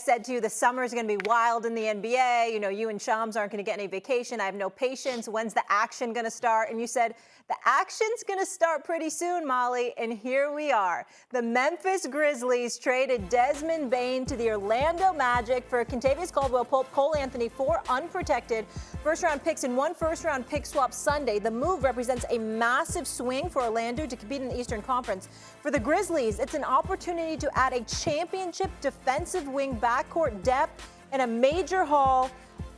said to you, the summer is going to be wild in the NBA. You know, you and Shams aren't going to get any vacation. I have no patience. When's the action going to start? And you said, the action's going to start pretty soon, Molly. And here we are. The Memphis Grizzlies traded Desmond Bane to the Orlando Magic for Kentavious Caldwell-Pope, Cole Anthony, 4 unprotected first-round picks and 1 first-round pick swap Sunday. The move represents a massive swing for Orlando to compete in the Eastern Conference. For the Grizzlies, it's an opportunity to add a championship defensive wing backcourt depth and a major haul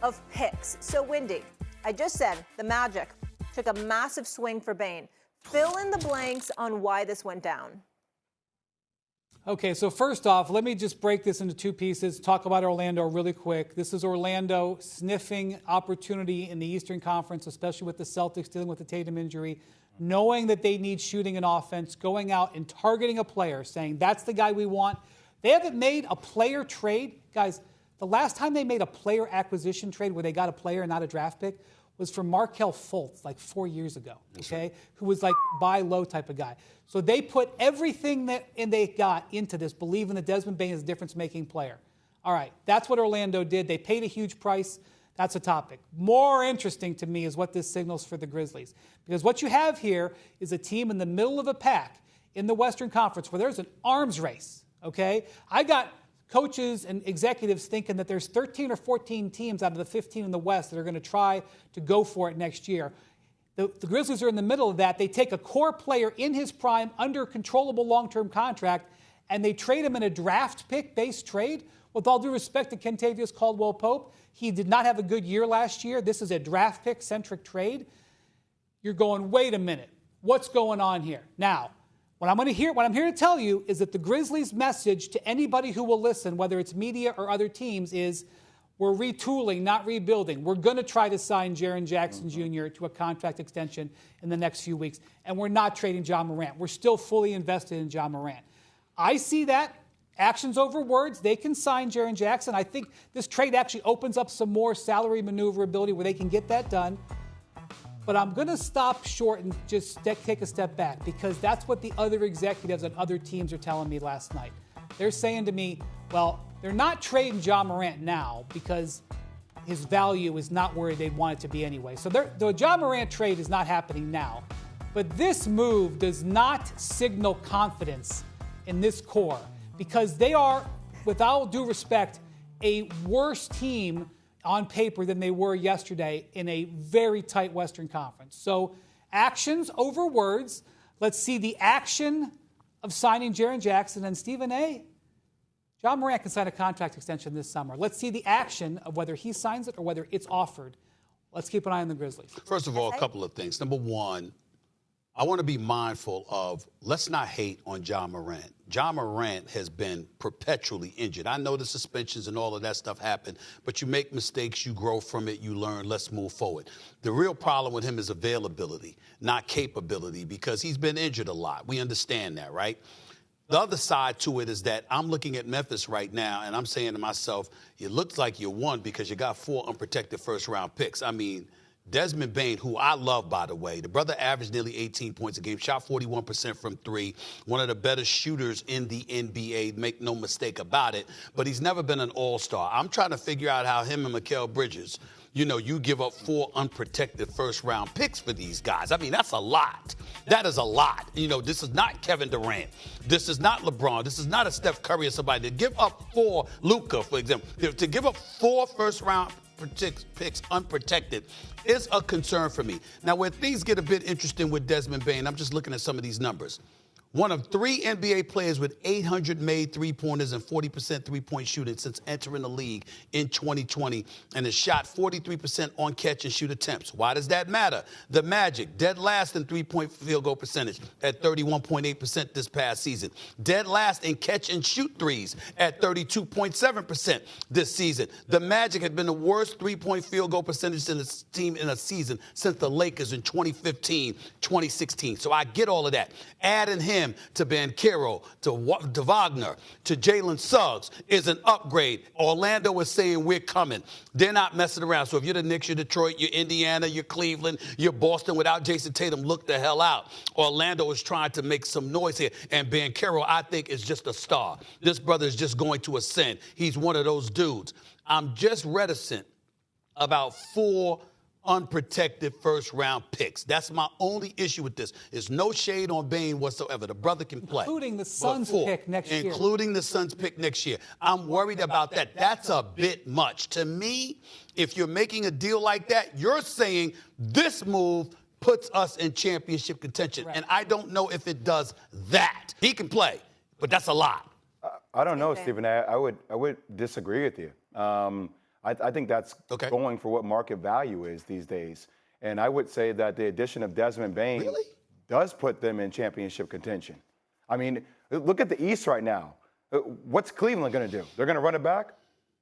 of picks. So, Wendy, I just said the Magic took a massive swing for Bane. Fill in the blanks on why this went down. Okay, so first off, let me just break this into 2 pieces, talk about Orlando really quick. This is Orlando sniffing opportunity in the Eastern Conference, especially with the Celtics dealing with the Tatum injury, knowing that they need shooting and offense, going out and targeting a player, saying that's the guy we want. They haven't made a player trade. Guys, the last time they made a player acquisition trade where they got a player and not a draft pick was from Markelle Fultz like 4 years ago, okay, who was like buy low type of guy. So they put everything that they got into this, believing that Desmond Bane is a difference-making player. All right, that's what Orlando did. They paid a huge price. That's a topic. More interesting to me is what this signals for the Grizzlies. Because what you have here is a team in the middle of a pack in the Western Conference where there's an arms race, okay? I got coaches and executives thinking that there's 13 or 14 teams out of the 15 in the West that are going to try to go for it next year. The Grizzlies are in the middle of that. They take a core player in his prime under a controllable long-term contract, and they trade him in a draft pick-based trade. With all due respect to Kentavious Caldwell-Pope, he did not have a good year last year. This is a draft pick-centric trade. You're going, wait a minute, what's going on here? Now, what I'm here to tell you is that the Grizzlies' message to anybody who will listen, whether it's media or other teams, is we're retooling, not rebuilding. We're going to try to sign Jaren Jackson Jr. to a contract extension in the next few weeks, and we're not trading Ja Morant. We're still fully invested in Ja Morant. I see that. Actions over words. They can sign Jaren Jackson. I think this trade actually opens up some more salary maneuverability where they can get that done. But I'm going to stop short and just take a step back because that's what the other executives and other teams are telling me last night. They're saying to me, well, they're not trading Ja Morant now because his value is not where they want it to be anyway. So the Ja Morant trade is not happening now. But this move does not signal confidence in this core because they are, with all due respect, a worse team on paper than they were yesterday in a very tight Western Conference. So actions over words. Let's see the action of signing Jaren Jackson. And Stephen A., Ja Morant can sign a contract extension this summer. Let's see the action of whether he signs it or whether it's offered. Let's keep an eye on the Grizzlies. First of all, a couple of things. Number one, I want to be mindful of let's not hate on Ja Morant. Ja Morant has been perpetually injured. I know the suspensions and all of that stuff happen, but you make mistakes, you grow from it, you learn, let's move forward. The real problem with him is availability, not capability, because he's been injured a lot. We understand that, right? The other side to it is that I'm looking at Memphis right now, and I'm saying to myself, it looks like you won because you got 4 unprotected first-round picks. I mean, Desmond Bane, who I love, by the way, the brother averaged nearly 18 points a game, shot 41% from 3, one of the better shooters in the NBA, make no mistake about it, but he's never been an all-star. I'm trying to figure out how him and Mikal Bridges, you give up 4 unprotected first-round picks for these guys. I mean, that's a lot. That is a lot. This is not Kevin Durant. This is not LeBron. This is not a Steph Curry or somebody. To give up 4, Luka, for example, to give up 4 first-round picks unprotected is a concern for me. Now, where things get a bit interesting with Desmond Bane, I'm just looking at some of these numbers. One of 3 NBA players with 800 made three-pointers and 40% three-point shooting since entering the league in 2020 and has shot 43% on catch and shoot attempts. Why does that matter? The Magic, dead last in three-point field goal percentage at 31.8% this past season. Dead last in catch and shoot threes at 32.7% this season. The Magic had been the worst three-point field goal percentage in the team in a season since the Lakers in 2015, 2016. So I get all of that. Add in him him to Banchero to Wagner to Jalen Suggs is an upgrade. Orlando is saying we're coming. They're not messing around. So if you're the Knicks, you're Detroit, you're Indiana, you're Cleveland, you're Boston without Jason Tatum, look the hell out. Orlando is trying to make some noise here. And Banchero, I think, is just a star. This brother is just going to ascend. He's one of those dudes. I'm just reticent about 4 unprotected first-round picks. That's my only issue with this. There's no shade on Bane whatsoever. The brother can play. Including the Suns pick next year. Including the Suns pick next year. I'm worried about that. That's a bit much. To me, if you're making a deal like that, you're saying this move puts us in championship contention. Right. And I don't know if it does that. He can play, but that's a lot. I don't know, Stephen. I would disagree with you. I think that's going for what market value is these days. And I would say that the addition of Desmond Bane does put them in championship contention. I mean, look at the East right now. What's Cleveland going to do? They're going to run it back?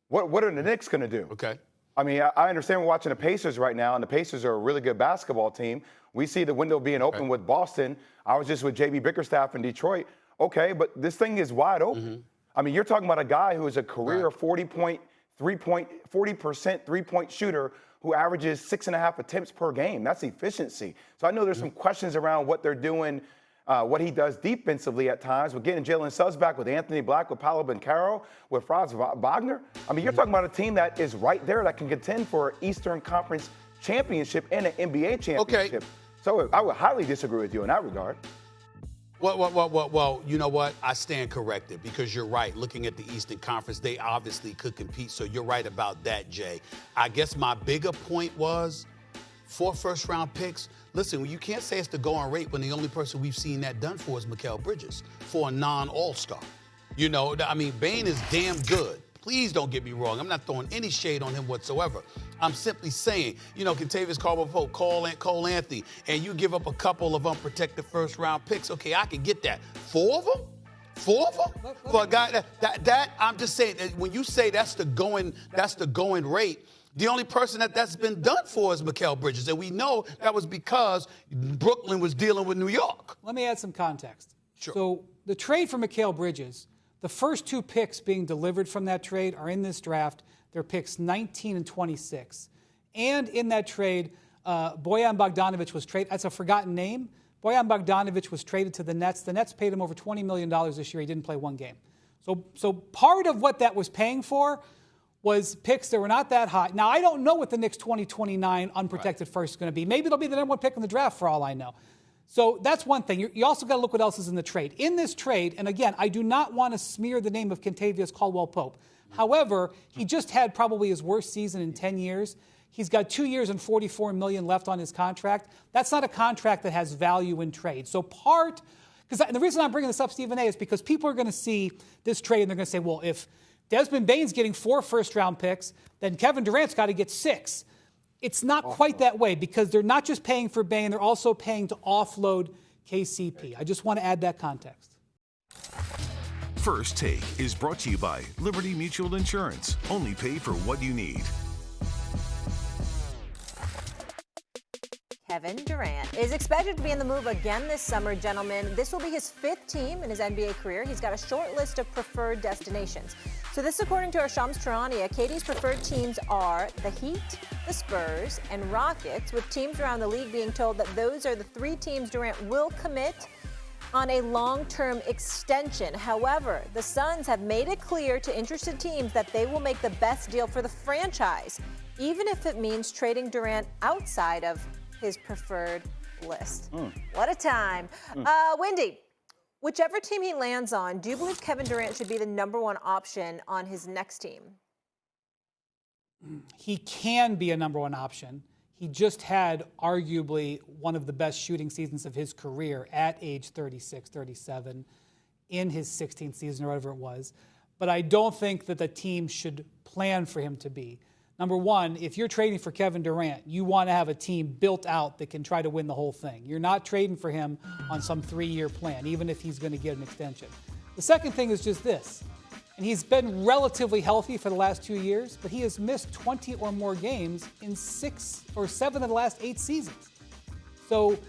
What are the Knicks going to do? Okay. I mean, I understand we're watching the Pacers right now, and the Pacers are a really good basketball team. We see the window being open with Boston. I was just with J.B. Bickerstaff in Detroit. Okay, but this thing is wide open. I mean, you're talking about a guy who is a career 40% three-point shooter who averages 6.5 attempts per game. That's efficiency. So I know there's some questions around what they're doing, what he does defensively at times. We're getting Jalen Suggs back with Anthony Black, with Paolo Banchero, with Franz Wagner. I mean, you're talking about a team that is right there that can contend for an Eastern Conference championship and an NBA championship. So I would highly disagree with you in that regard. Well, you know what? I stand corrected because you're right. Looking at the Eastern Conference, they obviously could compete. So you're right about that, Jay. I guess my bigger point was 4 first-round picks. Listen, you can't say it's the going rate when the only person we've seen that done for is Mikal Bridges for a non-all-star. You know, I mean, Bane is damn good. Please don't get me wrong. I'm not throwing any shade on him whatsoever. I'm simply saying, you know, Kentavious Caldwell-Pope, Cole Anthony, and you give up a couple of unprotected first-round picks. Okay, I can get that. 4 of them? 4 of them? For a guy that I'm just saying, that when you say that's the going rate, the only person that's been done for is Mikal Bridges, and we know that was because Brooklyn was dealing with New York. Let me add some context. Sure. So the trade for Mikal Bridges, the first 2 picks being delivered from that trade are in this draft. They're picks 19 and 26. And in that trade, Bojan Bogdanovic was traded. That's a forgotten name. Bojan Bogdanovic was traded to the Nets. The Nets paid him over $20 million this year. He didn't play 1 game. So part of what that was paying for was picks that were not that high. Now, I don't know what the Knicks' 2029 unprotected first is going to be. Maybe it'll be the number 1 pick in the draft for all I know. So that's one thing. You also got to look what else is in the trade. In this trade, and again, I do not want to smear the name of Kentavious Caldwell-Pope. However, he just had probably his worst season in 10 years. He's got 2 years and $44 million left on his contract. That's not a contract that has value in trade. So the reason I'm bringing this up, Stephen A., is because people are going to see this trade and they're going to say, well, if Desmond Bane's getting 4 first-round picks, then Kevin Durant's got to get 6. It's not quite that way because they're not just paying for Bane, they're also paying to offload KCP. I just want to add that context. First Take is brought to you by Liberty Mutual Insurance. Only pay for what you need. Kevin Durant is expected to be in the move again this summer, gentlemen. This will be his 5th team in his NBA career. He's got a short list of preferred destinations. So this, according to our Shams Charania, KD's preferred teams are the Heat, the Spurs, and Rockets, with teams around the league being told that those are the 3 teams Durant will commit on a long-term extension. However, the Suns have made it clear to interested teams that they will make the best deal for the franchise, even if it means trading Durant outside of his preferred list. What a time. Wendy, whichever team he lands on, do you believe Kevin Durant should be the number 1 option on his next team? He can be a number 1 option. He just had arguably one of the best shooting seasons of his career at age 36, 37 in his 16th season or whatever it was. But I don't think that the team should plan for him to be. Number 1, if you're trading for Kevin Durant, you want to have a team built out that can try to win the whole thing. You're not trading for him on some 3-year plan, even if he's going to get an extension. The second thing is just this, and he's been relatively healthy for the last 2 years, but he has missed 20 or more games in 6 or 7 of the last 8 seasons. So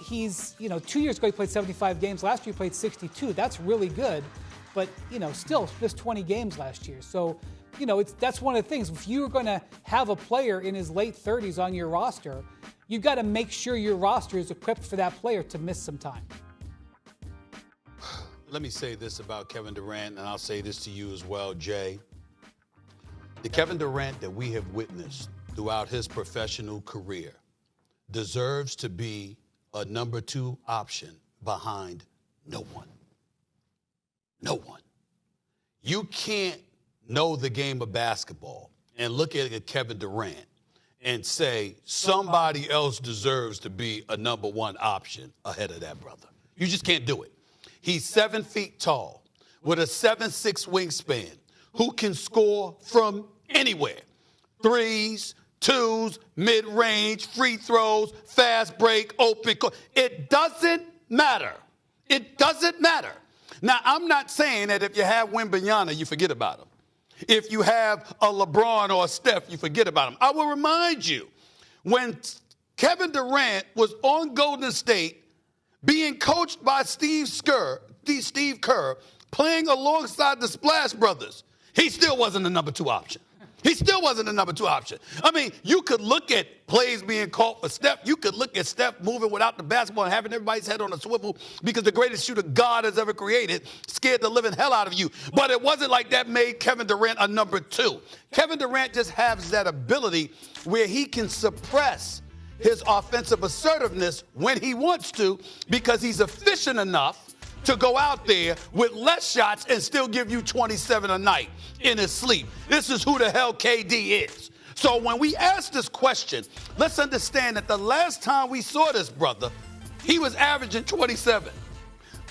he's, 2 years ago he played 75 games. Last year he played 62. That's really good. But, still missed 20 games last year. So, that's one of the things. If you're going to have a player in his late 30s on your roster, you've got to make sure your roster is equipped for that player to miss some time. Let me say this about Kevin Durant, and I'll say this to you as well, Jay. The Kevin Durant that we have witnessed throughout his professional career deserves to be a number 2 option behind no one. No one. You can't know the game of basketball and look at Kevin Durant and say somebody else deserves to be a number 1 option ahead of that brother. You just can't do it. He's 7 feet tall with a 7'6" wingspan who can score from anywhere. 3s, 2s, mid-range, free throws, fast break, open. It doesn't matter. It doesn't matter. Now, I'm not saying that if you have Wembanyama, you forget about him. If you have a LeBron or a Steph, you forget about him. I will remind you, when Kevin Durant was on Golden State, being coached by Steve Kerr, playing alongside the Splash Brothers, he still wasn't the number 2 option. He still wasn't the number 2 option. I mean, you could look at plays being called for Steph. You could look at Steph moving without the basketball and having everybody's head on a swivel because the greatest shooter God has ever created scared the living hell out of you. But it wasn't like that made Kevin Durant a number 2. Kevin Durant just has that ability where he can suppress his offensive assertiveness when he wants to because he's efficient enough to go out there with less shots and still give you 27 a night in his sleep. This is who the hell KD is. So when we ask this question, let's understand that the last time we saw this brother, he was averaging 27.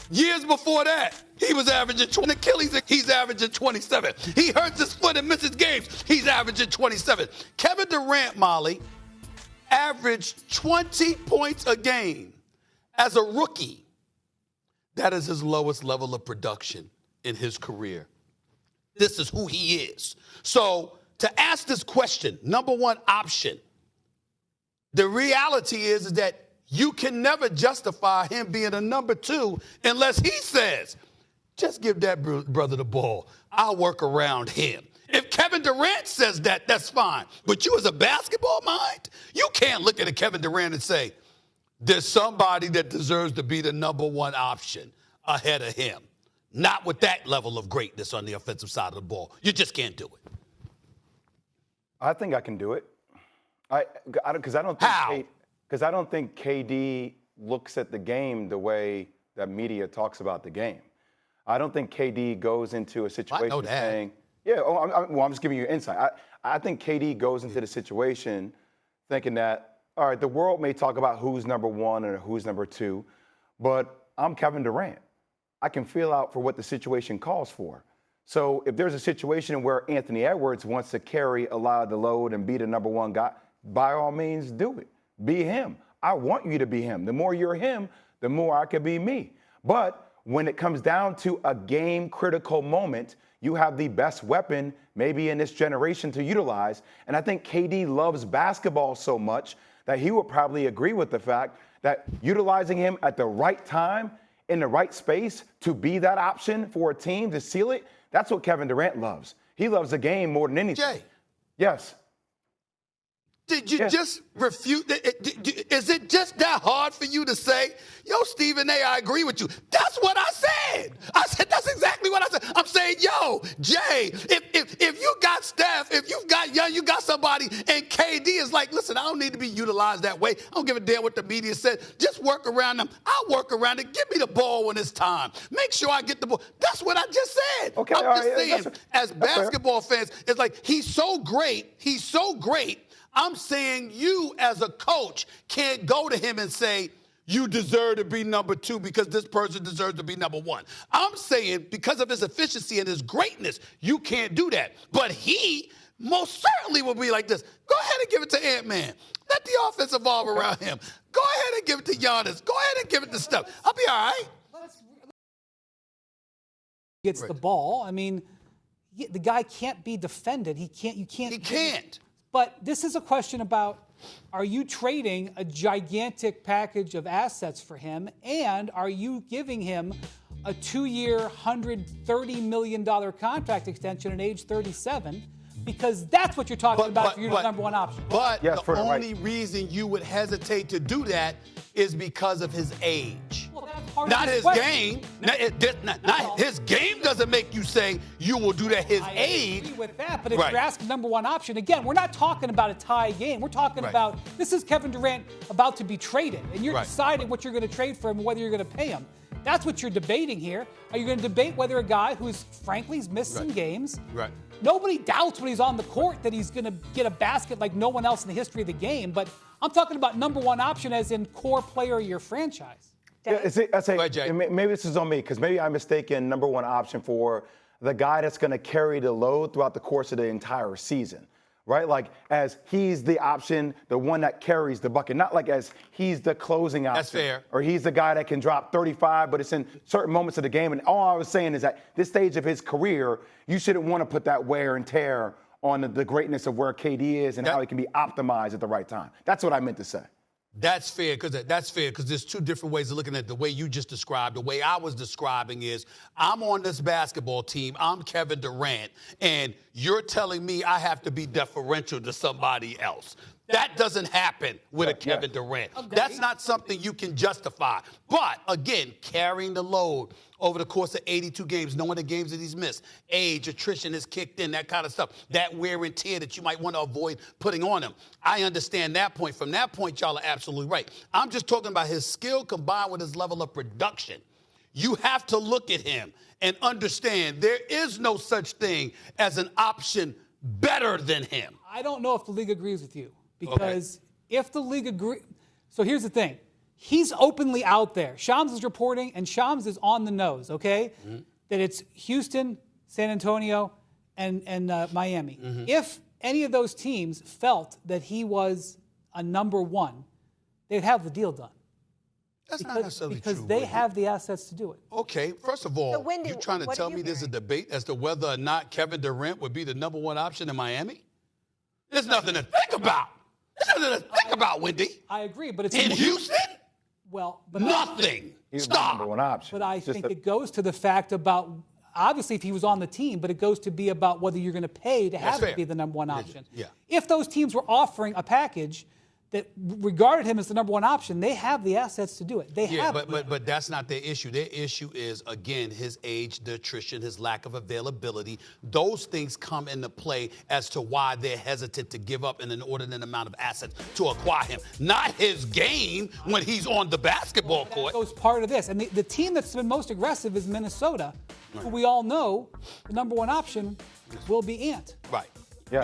Years before that, he was averaging 20. Achilles, he's averaging 27. He hurts his foot and misses games. He's averaging 27. Kevin Durant, Molly, averaged 20 points a game as a rookie. That is his lowest level of production in his career. This is who he is. So to ask this question, number 1 option, the reality is that you can never justify him being a number 2 unless he says, just give that brother the ball. I'll work around him. If Kevin Durant says that, that's fine. But you as a basketball mind, you can't look at a Kevin Durant and say, there's somebody that deserves to be the number 1 option ahead of him. Not with that level of greatness on the offensive side of the ball. You just can't do it. I think I can do it. Because I don't think KD looks at the game the way that media talks about the game. I don't think KD goes into a situation saying, I'm just giving you insight. I think KD goes into the situation thinking that, all right, the world may talk about who's number 1 or who's number 2, but I'm Kevin Durant. I can feel out for what the situation calls for. So if there's a situation where Anthony Edwards wants to carry a lot of the load and be the number 1 guy, by all means do it. Be him. I want you to be him. The more you're him, the more I can be me. But when it comes down to a game-critical moment, you have the best weapon maybe in this generation to utilize. And I think KD loves basketball so much that he would probably agree with the fact that utilizing him at the right time in the right space to be that option for a team to seal it, that's what Kevin Durant loves. He loves the game more than anything. Jay. Yes. Did you just refute? Is it just that hard for you to say, yo, Stephen A., I agree with you? That's what I said. I said, that's exactly what I said. I'm saying, yo, Jay, if you got Steph, if you've got Young, you got somebody, and KD is like, listen, I don't need to be utilized that way. I don't give a damn what the media said. Just work around them. I'll work around it. Give me the ball when it's time. Make sure I get the ball. That's what I just said. Okay, I'm just saying, as basketball fans, it's like, he's so great. He's so great. I'm saying you as a coach can't go to him and say, you deserve to be number 2 because this person deserves to be number 1. I'm saying because of his efficiency and his greatness, you can't do that. But he most certainly will be like this. Go ahead and give it to Ant-Man. Let the offense evolve around him. Go ahead and give it to Giannis. Go ahead and give it to Steph. I'll be all right. Gets the ball. I mean, the guy can't be defended. You can't. He can't. But this is a question about are you trading a gigantic package of assets for him, and are you giving him a 2-year, $130 million contract extension at age 37? Because that's what you're talking about for your number one option. But Yes, the only reason you would hesitate to do that is because of his age. Well, that's part Not of his game. Not his game doesn't make you say you will do that. His I age. agree with that, but if Right. you're asking number one option, again, we're not talking about a tie game. We're talking Right. about this is Kevin Durant about to be traded, and you're Right. deciding what you're going to trade for him and whether you're going to pay him. That's what you're debating here. Are you going to debate whether a guy who's frankly has missed some games? Right. Nobody doubts when he's on the court that he's going to get a basket like no one else in the history of the game. But I'm talking about number one option as in core player of your franchise. Yeah, I say, Go ahead, Jay. maybe this is on me because maybe I'm mistaken number one option for the guy that's going to carry the load throughout the course of the entire season, right? Like as he's the option, the one that carries the bucket, not like as he's the closing option. That's fair. Or he's the guy that can drop 35, but it's in certain moments of the game. And all I was saying is that this stage of his career, you shouldn't want to put that wear and tear on the greatness of where KD is and how he can be optimized at the right time. That's what I meant to say. That's fair because there's two different ways of looking at it. The way you just described, the way I was describing is I'm on this basketball team, I'm Kevin Durant, and you're telling me I have to be deferential to somebody else. That doesn't happen with a Kevin Durant. That's not something you can justify. But, again, carrying the load over the course of 82 games, knowing the games that he's missed, age, attrition has kicked in, that kind of stuff, that wear and tear that you might want to avoid putting on him. I understand that point. From that point, y'all are absolutely right. I'm just talking about his skill combined with his level of production. You have to look at him and understand there is no such thing as an option better than him. I don't know if the league agrees with you. Because if the league agrees, so here's the thing. He's openly out there. Shams is reporting, and Shams is on the nose, okay? That it's Houston, San Antonio, and Miami. If any of those teams felt that he was a number one, they'd have the deal done. That's not necessarily true. Because they have the assets to do it. Okay, first of all, So, Wendy, you're trying to what are tell you me there's a hearing? debate as to whether or not Kevin Durant would be the number one option in Miami? There's nothing to think about. There's nothing to think about, Wendy. I agree, but it's In Houston? well, but Nothing. He's the number one option. But I It's just think it goes to the fact about, obviously, if he was on the team, but it goes to be about whether you're going to pay to have fair. him be the number one option. Yeah. If those teams were offering a package that regarded him as the number one option, they have the assets to do it. They Yeah, have but that's not their issue. Their issue is, again, his age, the attrition, his lack of availability. Those things come into play as to why they're hesitant to give up an inordinate amount of assets to acquire him. Not his game when he's on the basketball court. That goes part of this. And the team that's been most aggressive is Minnesota, who we all know the number one option will be Ant. Right. Yeah.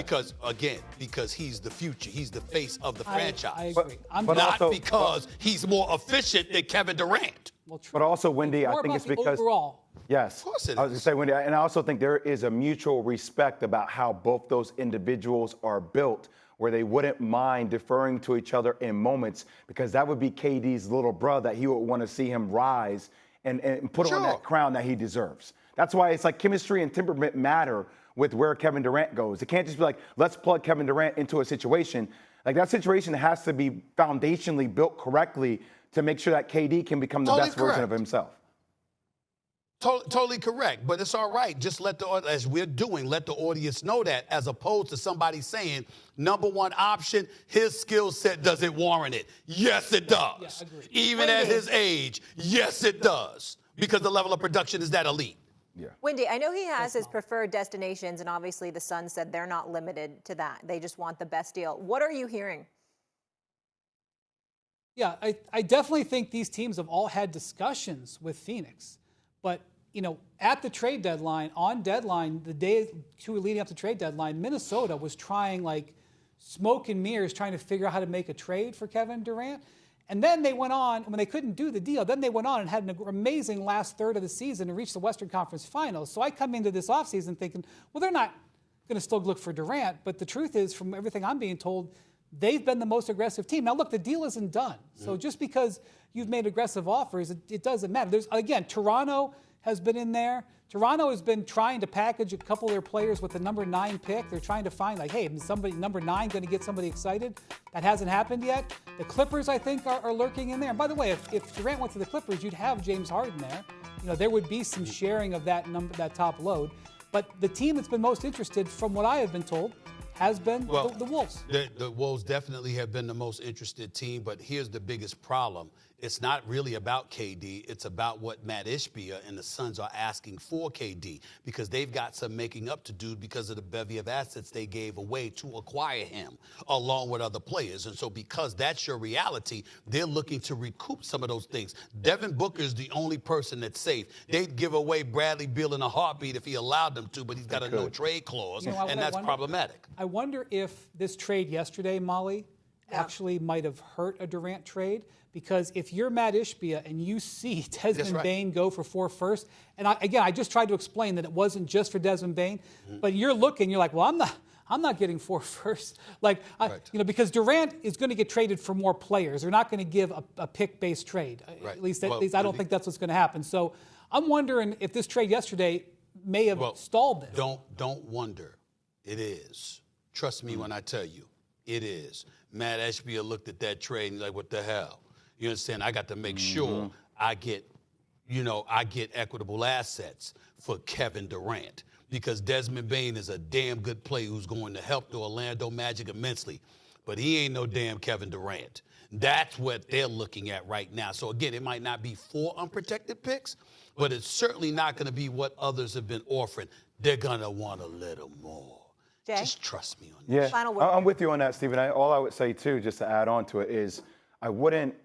Because he's the future. He's the face of the franchise. I agree. But Not also- because he's more efficient than Kevin Durant. Well, true. But also, Wendy, I More think about it's the because overall. Yes. Of course it I was going is. to say, Wendy, and I also think there is a mutual respect about how both those individuals are built, where they wouldn't mind deferring to each other in moments, because that would be KD's little brother that he would want to see him rise and put on Sure. that crown that he deserves. That's why it's like chemistry and temperament matter with where Kevin Durant goes. It can't just be like, let's plug Kevin Durant into a situation. Like that situation has to be foundationally built correctly to make sure that KD can become the Totally best version of correct. himself. Totally correct, but it's all right. Just let as we're doing, let the audience know that, as opposed to somebody saying, number one option, his skill set doesn't warrant it. Yes, it does. Yeah, agreed. Even at his age, yes, it does, because the level of production is that elite. Yeah. Wendy, I know he has his preferred destinations, and obviously the Suns said they're not limited to that. They just want the best deal. What are you hearing? Yeah, I definitely think these teams have all had discussions with Phoenix. But, you know, at the trade deadline, on deadline, the day leading up to trade deadline, Minnesota was trying like smoke and mirrors trying to figure out how to make a trade for Kevin Durant. And then they went on, when they couldn't do the deal, then they went on and had an amazing last third of the season and reached the Western Conference Finals. So I come into this offseason thinking, well, they're not going to still look for Durant. But the truth is, from everything I'm being told, they've been the most aggressive team. Now, look, the deal isn't done. So just because you've made aggressive offers, it doesn't matter. There's, again, Toronto has been in there. Toronto has been trying to package a couple of their players with the number 9 pick. They're trying to find, like, hey, is somebody number 9 going to get somebody excited? That hasn't happened yet. The Clippers, I think, are lurking in there. And by the way, if Durant went to the Clippers, you'd have James Harden there. You know, there would be some sharing of that top load. But the team that's been most interested, from what I have been told, has been the Wolves. The Wolves definitely have been the most interested team, but here's the biggest problem. It's not really about KD. It's about what Matt Ishbia and the Suns are asking for KD, because they've got some making up to do because of the bevy of assets they gave away to acquire him, along with other players. And so because that's your reality, they're looking to recoup some of those things. Devin Booker is the only person that's safe. They'd give away Bradley Beal in a heartbeat if he allowed them to, but he's got a no-trade clause, and that's problematic. I wonder if this trade yesterday, Molly, actually might have hurt a Durant trade, because if you're Matt Ishbia and you see Desmond Bane go for 4 firsts, and I just tried to explain that it wasn't just for Desmond Bane, but you're like, well, I'm not getting 4 firsts, because Durant is going to get traded for more players. They're not going to give a pick-based trade. At least I don't think that's what's going to happen. So I'm wondering if this trade yesterday may have stalled this. Don't wonder. It is. Trust me when I tell you, it is. Matt Ishbia looked at that trade and he's like, what the hell? You understand? I got to make sure I get equitable assets for Kevin Durant, because Desmond Bane is a damn good player who's going to help the Orlando Magic immensely, but he ain't no damn Kevin Durant. That's what they're looking at right now. So again, it might not be 4 unprotected picks, but it's certainly not going to be what others have been offering. They're going to want a little more. Jay? Just trust me on that. Yeah, Final word. I'm with you on that, Stephen. All I would say, too, just to add on to it, is I wouldn't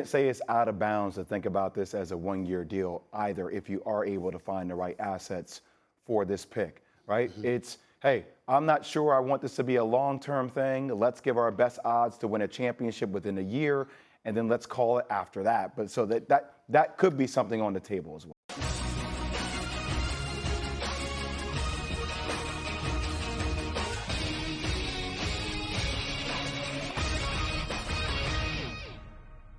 say it's out of bounds to think about this as a 1-year deal either, if you are able to find the right assets for this pick, right? It's, hey, I'm not sure I want this to be a long-term thing. Let's give our best odds to win a championship within a year, and then let's call it after that. But so that could be something on the table as well.